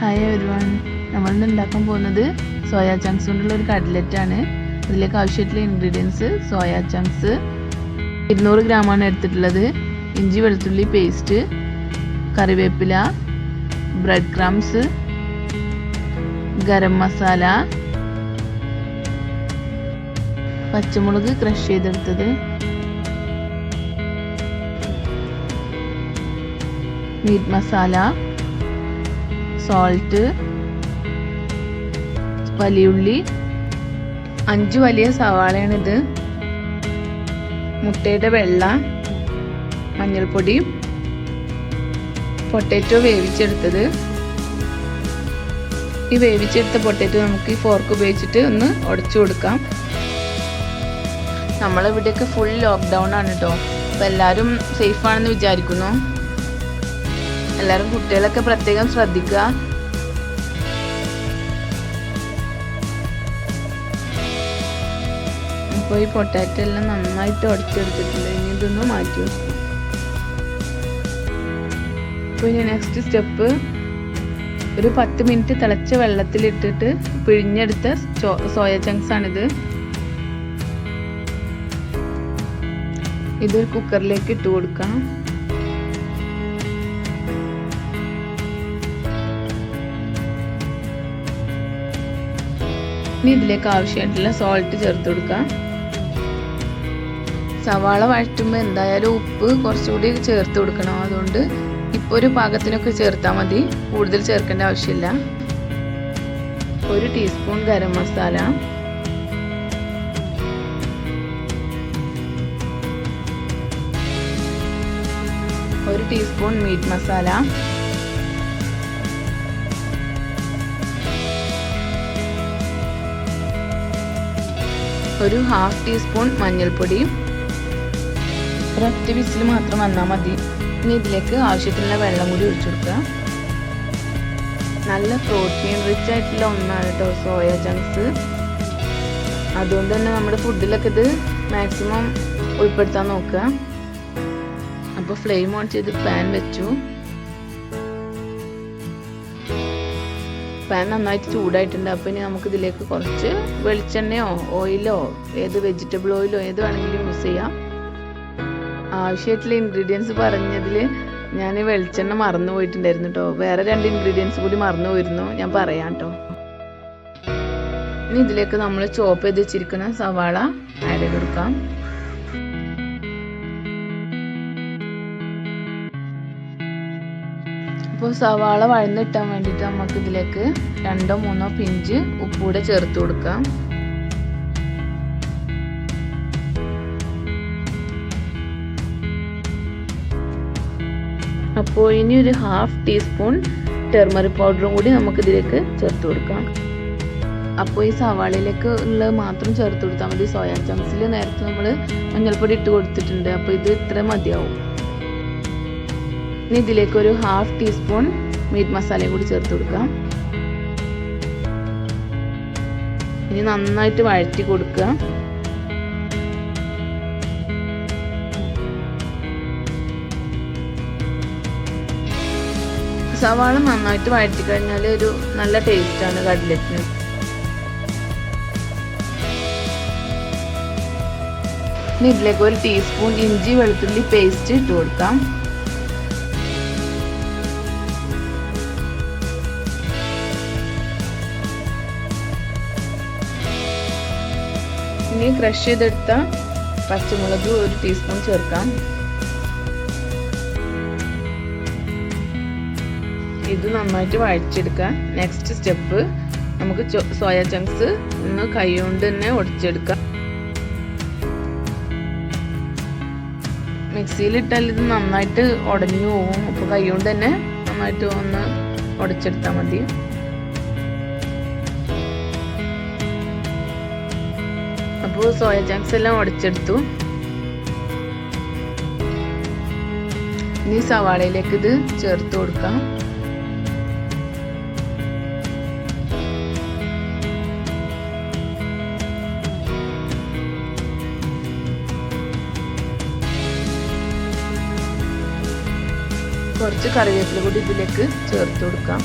Hi everyone, നമ്മളിന്ന് ഉണ്ടാക്കാൻ പോകുന്നത് സോയാ ചങ്ക്സ് കൊണ്ടുള്ള ഒരു കട്ട്ലറ്റാണ്. അതിലേക്ക് ആവശ്യമായിട്ടുള്ള ഇൻഗ്രീഡിയൻസ് സോയാ ചങ്ക്സ് 200 ഗ്രാമാണ് എടുത്തിട്ടുള്ളത്. ഇഞ്ചി വെളുത്തുള്ളി പേസ്റ്റ്, കറിവേപ്പില, ബ്രെഡ് ക്രംസ്, ഗരം മസാല, പച്ചമുളക് ക്രഷ് ചെയ്തെടുത്തത്, മീറ്റ് മസാല, സോൾട്ട്, വലിയുള്ളി, 5 വലിയ സവാളയാണിത്, മുട്ടയുടെ വെള്ള, മഞ്ഞൾപ്പൊടി, പൊട്ടാറ്റോ വേവിച്ചെടുത്തത്. ഈ വേവിച്ചെടുത്ത പൊട്ടാറ്റോ നമുക്ക് ഈ ഫോർക്ക് ഉപയോഗിച്ചിട്ട് ഒന്ന് ഉടച്ചു കൊടുക്കാം. നമ്മളിവിടെയൊക്കെ ഫുൾ ലോക്ക്ഡൗൺ ആണ് കേട്ടോ. അപ്പോൾ എല്ലാവരും സേഫ് ആണെന്ന് വിചാരിക്കുന്നു. എല്ലാവരും കുട്ടികളൊക്കെ പ്രത്യേകം ശ്രദ്ധിക്കുക. അപ്പോൾ ഈ പൊട്ടാറ്റോ എല്ലാം നന്നായിട്ട് ഉടച്ചെടുത്തിട്ടുണ്ട്. ഇനി ഇതൊന്ന് മാറ്റി വെക്കും. അപ്പോൾ ഇനി നെക്സ്റ്റ് സ്റ്റെപ്പ്, ഒരു 10 മിനിറ്റ് തിളച്ച വെള്ളത്തിലിട്ടിട്ട് പിഴിഞ്ഞെടുത്ത സോയ ചങ്ക്സ് ആണിത്. ഇതൊരു കുക്കറിലേക്ക് ഇട്ട് കൊടുക്കാം. ഇനി ഇതിലേക്ക് ആവശ്യമായിട്ടുള്ള സോൾട്ട് ചേർത്ത് കൊടുക്കാം. സവാള വഴറ്റുമ്പോൾ എന്തായാലും ഉപ്പ് കുറച്ചുകൂടി ചേർത്ത് കൊടുക്കണം. അതുകൊണ്ട് ഇപ്പോൾ ഒരു പാകത്തിനൊക്കെ ചേർത്താൽ മതി, കൂടുതൽ ചേർക്കേണ്ട ആവശ്യമില്ല. 1 teaspoon garam masala, 1 teaspoon meet masala, 1/2 teaspoon മഞ്ഞൾപ്പൊടി. ഒരൊറ്റ വിസിൽ മാത്രം വന്നാൽ മതി. ഇനി ഇതിലേക്ക് ആവശ്യത്തിനുള്ള വെള്ളം കൂടി ഒഴിച്ചു കൊടുക്കുക. നല്ല പ്രോട്ടീൻ റിച്ച് ആയിട്ടുള്ള ഒന്നാണ് കേട്ടോ സോയ ചങ്ക്സ്. അതുകൊണ്ട് തന്നെ നമ്മുടെ ഫുഡിലൊക്കെ ഇത് മാക്സിമം ഉൾപ്പെടുത്താൻ നോക്കുക. അപ്പോൾ ഫ്ലെയിം ഓൺ ചെയ്ത് പാൻ വെച്ചു. പാൻ നന്നായിട്ട് ചൂടായിട്ടുണ്ട്. അപ്പോൾ ഇനി നമുക്ക് ഇതിലേക്ക് കുറച്ച് വെളിച്ചെണ്ണയോ ഓയിലോ ഏത് വെജിറ്റബിൾ ഓയിലോ ഏത് വേണമെങ്കിലും യൂസ് ചെയ്യാം. ആവശ്യമായിട്ടുള്ള ഇൻഗ്രീഡിയൻസ് പറഞ്ഞതിൽ ഞാൻ വെളിച്ചെണ്ണ മറന്നു പോയിട്ടുണ്ടായിരുന്നു കേട്ടോ. വേറെ 2 ഇൻഗ്രീഡിയൻസ് കൂടി മറന്നു പോയിരുന്നു, ഞാൻ പറയാം കേട്ടോ. ഇനി ഇതിലേക്ക് നമ്മൾ ചോപ്പ് ചെയ്ത് വെച്ചിരിക്കുന്ന സവാള ആഡ് ചെയ്ത് കൊടുക്കാം. അപ്പോൾ സവാള വഴന്നിട്ടാൻ വേണ്ടിയിട്ട് നമുക്ക് ഇതിലേക്ക് 2-3 പിഞ്ച് ഉപ്പൂടെ ചേർത്ത് കൊടുക്കാം. അപ്പോൾ ഇനി ഒരു 1/2 ടീസ്പൂൺ ടെർമറിക് പൗഡറും കൂടി നമുക്ക് ഇതിലേക്ക് ചേർത്ത് കൊടുക്കാം. അപ്പോൾ ഈ സവാളയിലേക്ക് ഉള്ളത് മാത്രം ചേർത്ത് കൊടുത്താൽ മതി. സോയാ ചങ്ക്സിൽ നേരത്തെ നമ്മൾ മഞ്ഞൾപ്പൊടി ഇട്ട് കൊടുത്തിട്ടുണ്ട്. അപ്പോൾ ഇത് ഇത്ര മതിയാവും. ഇനി ഇതിലേക്ക് ഒരു 1/2 ടീസ്പൂൺ മീറ്റ് മസാലയും കൂടി ചേർത്ത് കൊടുക്കാം. ഇനി നന്നായിട്ട് വഴറ്റി കൊടുക്കുക. സവാള നന്നായിട്ട് വഴറ്റി കഴിഞ്ഞാൽ ഒരു നല്ല ടേസ്റ്റാണ് കട്ട്ലറ്റിന്. ഇനി ഇതിലേക്ക് 1 ടീസ്പൂൺ ഇഞ്ചി വെളുത്തുള്ളി പേസ്റ്റ് ഇട്ട് കൊടുക്കാം. ഇനി ക്രഷ് ചെയ്തെടുത്ത പച്ചമുളക് 1 ടീസ്പൂൺ ചേർക്കാം. ഇത് നന്നായിട്ട് വഴച്ചെടുക്കാം. നെക്സ്റ്റ് സ്റ്റെപ്പ്, നമുക്ക് സോയ ചങ്ക്സ് ഒന്ന് കൈ കൊണ്ട് തന്നെ ഉടച്ചെടുക്കാം. മിക്സിയിലിട്ടാൽ ഇത് നന്നായിട്ട് ഉടഞ്ഞു പോകും. അപ്പോൾ കൈ കൊണ്ട് തന്നെ നന്നായിട്ട് ഒന്ന് ഉടച്ചെടുത്താൽ മതി. അപ്പോൾ സോയ ചങ്ക്സ് എല്ലാം ഉടച്ചെടുത്തു. ഇനി സവാളയിലേക്ക് ഇത് ചേർത്ത് കൊടുക്കാം. കുറച്ച് കറിവേപ്പില കൂടി ഇതിലേക്ക് ചേർത്ത് കൊടുക്കാം.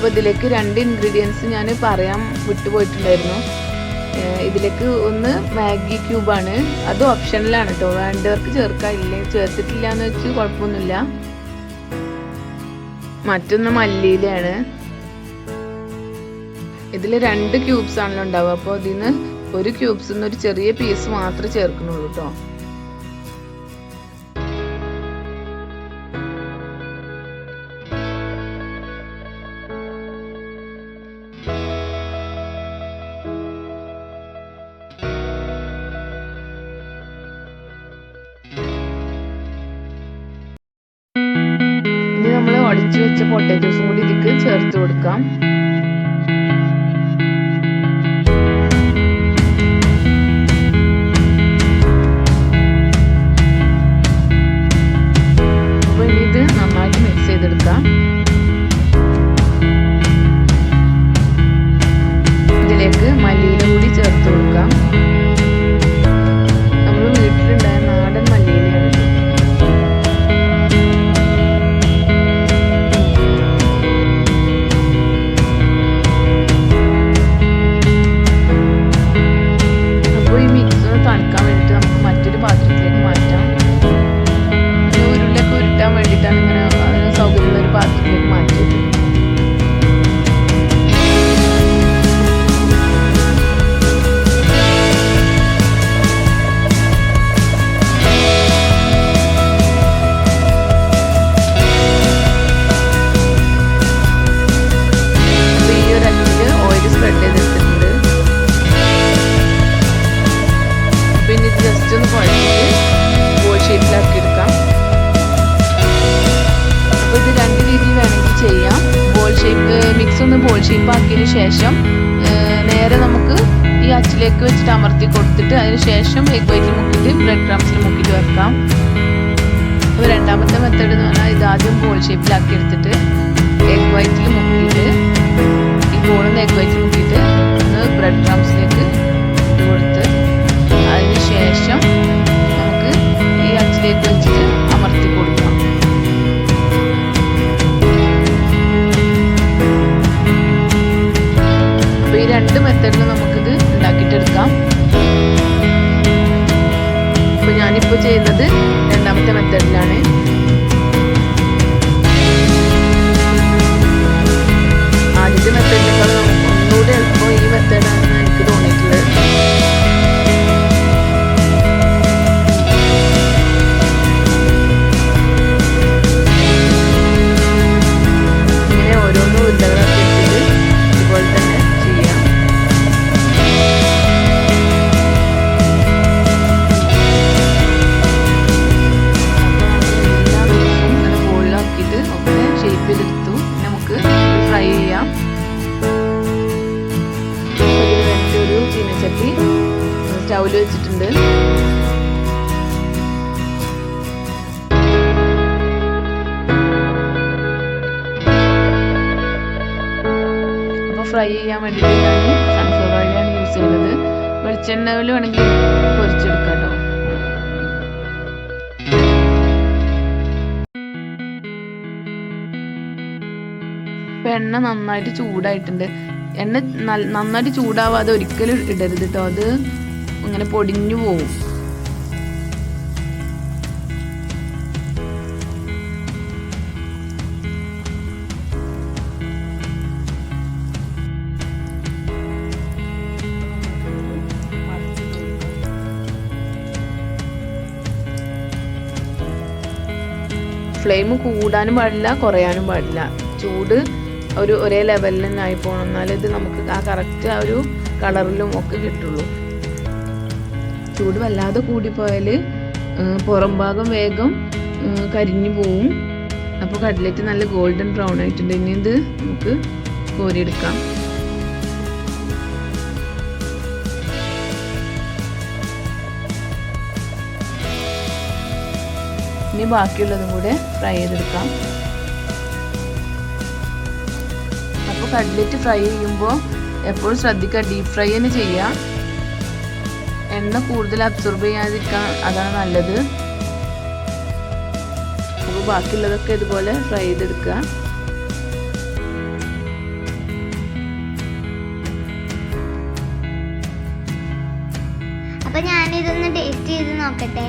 അപ്പോൾ ഇതിലേക്ക് 2 ഇൻഗ്രീഡിയൻസ് ഞാൻ പറയാൻ വിട്ടുപോയിട്ടുണ്ടായിരുന്നു. ഇതിലേക്ക് ഒന്ന് മാഗി ക്യൂബാണ്, അത് ഓപ്ഷനിലാണ് കേട്ടോ, വേണ്ടവർക്ക് ചേർക്കാം, ഇല്ലെങ്കിൽ ചേർത്തിട്ടില്ല എന്ന് വെച്ച് കുഴപ്പമൊന്നുമില്ല. മറ്റൊന്ന് മല്ലിയിലാണ്. ഇതിൽ 2 ക്യൂബ്സ് ആണല്ലോ ഉണ്ടാവുക, അപ്പോൾ അതിന് ഒരു ക്യൂബ്സിൽ നിന്ന് ഒരു ചെറിയ പീസ് മാത്രമേ ചേർക്കണുള്ളൂ കേട്ടോ. ഇനി നമ്മൾ ഉടച്ചു വെച്ച പൊട്ടാറ്റോസും കൂടി ഇതിക്ക് ചേർത്ത് കൊടുക്കാം. അപ്പൊ ഇനി ഇത് നന്നായിട്ട് മിക്സ് ചെയ്തെടുക്കാം. ഇതിലേക്ക് മല്ലിയില കൂടി ചേർത്ത് കൊടുക്കാം. നമ്മൾ വീട്ടിലുണ്ടായ നാടൻ മല്ലിയിലയാണ്. തണുക്കാൻ വേണ്ടിയിട്ട് നമുക്ക് മറ്റൊരു പാത്രത്തിലേക്ക് മാറ്റാം. ഉരുളൊക്കെ ഉരുട്ടാൻ വേണ്ടിയിട്ടാണ് ഇങ്ങനെ അതിന് സൗകര്യമുള്ള ഒരു പാത്രത്തിലേക്ക് മാറ്റിയത്. ഈ ഒരു അച്ചിൽ ഓയിൽ സ്പ്രെഡ് ചെയ്തെടുത്തിട്ടുണ്ട്. പിന്നെ ഇത് ജസ്റ്റ് ഒന്ന് കുഴച്ചിട്ട് ബോൾ ഷേപ്പിലാക്കി എടുക്കാം. അപ്പോൾ ഇത് 2 രീതിയിൽ വേണമെങ്കിൽ ചെയ്യാം. ബോൾ ഷേപ്പ് മിക്സ് ഒന്ന് ബോൾ ഷേപ്പ് ആക്കിയതിന് ശേഷം നേരെ നമുക്ക് ഈ അച്ചിലേക്ക് വെച്ചിട്ട് അമർത്തി കൊടുത്തിട്ട് അതിന് ശേഷം എഗ് വൈറ്റിൽ മുക്കിയിട്ട് ബ്രെഡ് ക്രംസിൽ മുക്കിയിട്ട് വെക്കാം. അപ്പോൾ രണ്ടാമത്തെ മെത്തേഡ് എന്ന് പറഞ്ഞാൽ ഇത് ആദ്യം ബോൾ ഷേപ്പിലാക്കി എടുത്തിട്ട് എഗ് വൈറ്റിൽ മുക്കിയിട്ട് ഈ ബോളൊന്ന് എഗ് വൈറ്റിൽ മുക്കിയിട്ട് ഒന്ന് ബ്രെഡ് ക്രംസിലേക്ക് ഇട്ട് കൊടുത്ത് അതിന് ശേഷം നമുക്ക് ഈ അച്ചിലേക്ക് വെച്ചിട്ട് അമർത്തി കൊടുക്കാം. അപ്പോൾ ഈ 2 മെത്തേഡിൽ നമുക്കിത് ഉണ്ടാക്കിയിട്ടെടുക്കാം. അപ്പോൾ ഞാനിപ്പോൾ ചെയ്യുന്നത് രണ്ടാമത്തെ മെത്തേഡിലാണ്. ആദ്യത്തെ മെത്തേഡിനേക്കാൾ ഒന്നുകൂടെ എളുപ്പം ഈ മെത്തേഡാണെന്ന് എനിക്ക് തോന്നിയിട്ടുള്ളത്. ചീനച്ചട്ടി സ്റ്റൗവിൽ വെച്ചിട്ടുണ്ട്. അപ്പോൾ ഫ്രൈ ചെയ്യാൻ വേണ്ടിയിട്ട് ഞാൻ സൺഫ്ലവർ ഓയിലാണ് യൂസ് ചെയ്യുന്നത്. വെളിച്ചെണ്ണയിൽ വേണമെങ്കിൽ പൊരിച്ചെടുക്കാം കേട്ടോ. ഇപ്പം എണ്ണ നന്നായിട്ട് ചൂടായിട്ടുണ്ട്. എണ്ണ നന്നായിട്ട് ചൂടാവാതെ ഒരിക്കലും ഇടരുത് കേട്ടോ, അത് ഇങ്ങനെ പൊടിഞ്ഞു പോവും. ഫ്ലെയിം കൂടാനും പാടില്ല, കുറയാനും പാടില്ല. ചൂട് ഒരേ ലെവലിൽ തന്നെ ആയി പോകണം, എന്നാലേ ഇത് നമുക്ക് ആ കറക്റ്റ് ആ ഒരു കളറിലും ഒക്കെ കിട്ടുള്ളൂ. ചൂട് വല്ലാതെ കൂടിപ്പോയാൽ പുറം ഭാഗം വേഗം കരിഞ്ഞു പോവും. അപ്പോൾ കട്ട്ലറ്റ് നല്ല ഗോൾഡൻ ബ്രൗൺ ആയിട്ടുണ്ട്. ഇനി ഇത് നമുക്ക് കോരിയെടുക്കാം. ഇനി ബാക്കിയുള്ളതും കൂടെ ഫ്രൈ ചെയ്തെടുക്കാം. അപ്പോൾ കട്ട്ലറ്റ് ഫ്രൈ ചെയ്യുമ്പോൾ എപ്പോഴും ശ്രദ്ധിക്കുക, ഡീപ്പ് ഫ്രൈ തന്നെ ചെയ്യുക. എണ്ണ കൂടുതൽ അബ്സോർബ് ചെയ്യാതിരിക്കാൻ അതാണ് നല്ലത്. അപ്പോൾ ബാക്കിയുള്ളതൊക്കെ ഇതുപോലെ ഫ്രൈ ചെയ്തെടുക്കുക. അപ്പൊ ഞാനിതൊന്ന് ടേസ്റ്റ് ചെയ്ത് നോക്കട്ടെ.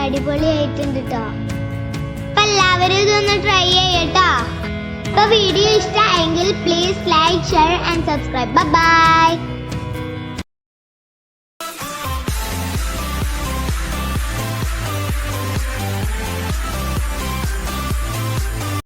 അടിപൊളിയായിട്ടുണ്ട് കേട്ടോ. അപ്പൊ എല്ലാവരും ഇതൊന്ന് ട്രൈ ചെയ്യട്ടോ. അപ്പൊ വീഡിയോ ഇഷ്ടമായെങ്കിൽ please like, share and subscribe. By.